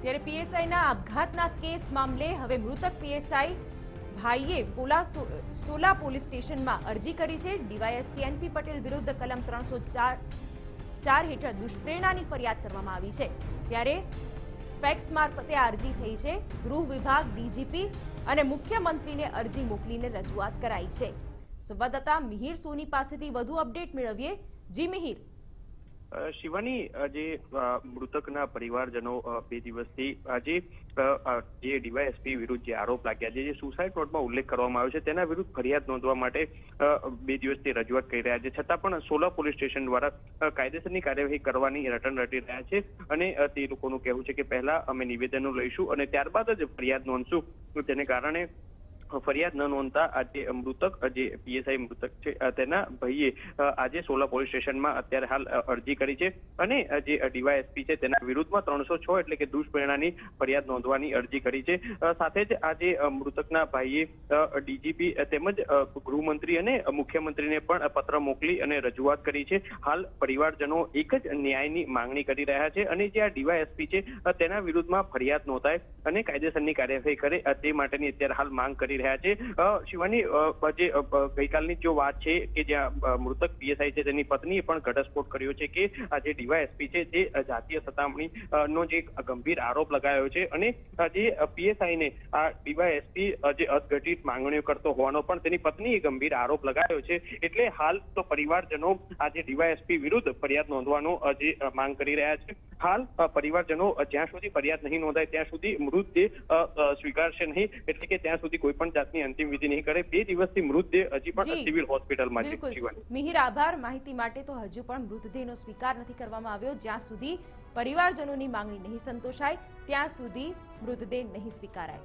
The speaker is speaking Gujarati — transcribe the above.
ત્યારે પીએસઆઈના આપઘાતના કેસ મામલે હવે મૃતક પીએસઆઈ ભાઈએ સોલા પોલીસ સ્ટેશનમાં અરજી કરી છે। ડીવાયએસપી એનપી પટેલ વિરુદ્ધ કલમ 304 હેઠળ દુષ્પ્રેરણાની ફરિયાદ કરવામાં આવી છે। ત્યારે ફેક્સ મારફતે આ અરજી થઈ છે। ગૃહ વિભાગ, ડીજીપી અને મુખ્યમંત્રીને અરજી મોકલીને રજૂઆત કરાઈ છે। સંવાદદાતા મિહિર સોની પાસેથી વધુ અપડેટ મેળવીએ। જી મિહિર। શિવાની, જે મૃતકના પરિવારજનો 2 દિવસથી આજે જે ડીવાયએસપી વિરુદ્ધ જે આરોપ લાગ્યા છે, જે સુસાઇડ નોટમાં ઉલ્લેખ કરવામાં આવ્યો છે, તેના વિરુદ્ધ ફરિયાદ નોંધવા માટે 2 દિવસથી રજૂઆત કરી રહ્યા છે। છતાં પણ સોલા પોલીસ સ્ટેશન દ્વારા કાયદેસરની કાર્યવાહી કરવાની રટણ રટી રહ્યા છે અને તે લોકોનું કહેવું છે કે પહેલા અમે નિવેદનો લઈશું અને ત્યારબાદ જ ફરિયાદ નોંધશું। તેને કારણે ફરિયાદ ન નોંધતા આજે મૃતક, જે પીએસઆઈ મૃતક છે, તેના ભાઈએ આજે સોલા પોલીસ સ્ટેશનમાં અત્યારે હાલ અરજી કરી છે અને જે ડીવાયએસપી છે તેના વિરુદ્ધમાં 306 એટલે કે દુષ્પ્રેરણાની ફરિયાદ નોંધવાની અરજી કરી છે। સાથે જ આજે મૃતકના ભાઈએ ડીજીપી તેમજ ગૃહમંત્રી અને મુખ્યમંત્રીને પણ પત્ર મોકલી અને રજૂઆત કરી છે। હાલ પરિવારજનો એક જ ન્યાયની માંગણી કરી રહ્યા છે અને જે આ ડીવાયએસપી છે તેના વિરુદ્ધમાં ફરિયાદ નોંધાય અને કાયદેસરની કાર્યવાહી કરે તે માટેની અત્યારે હાલ માંગ કરી રહ્યા છે। શિવાની, જે ગઈકાલની જો વાત છે કે જ્યાં મૃતક પીએસઆઈ છે તેની પત્નીએ પણ ઘટસ્ફોટ કર્યો છે કે આ જે ડીવાયએસપી છે તે જાતીય સતામણી નો જે ગંભીર આરોપ લગાવ્યો છે અને જે પીએસઆઈને આ ડીવાયએસપી જે અસંગઠિત માંગણીઓ કરતો હોવાનો પણ તેની પત્નીએ ગંભીર આરોપ લગાવ્યો છે। એટલે હાલ તો પરિવારજનો આજે ડીવાયએસપી વિરુદ્ધ ફરિયાદ નોંધવાનો જે માંગ કરી રહ્યા છે। હાલ પરિવારજનો જ્યાં સુધી ફરિયાદ નહીં નોંધાય ત્યાં સુધી મૃતદેહ સ્વીકારશે નહીં, એટલે કે ત્યાં સુધી કોઈ પણ જાતની અંતિમ વિધિ નહીં કરે। 2 દિવસથી મૃતદેહ હજી પણ સિવિલ હોસ્પિટલમાં છે। મિહિર, આભાર માહિતી માટે। તો હજુ પણ મૃતદેહનો સ્વીકાર નથી કરવામાં આવ્યો। જ્યાં સુધી પરિવારજનોની માંગણી નહીં સંતોષાય ત્યાં સુધી મૃતદેહ નહીં સ્વીકારાય।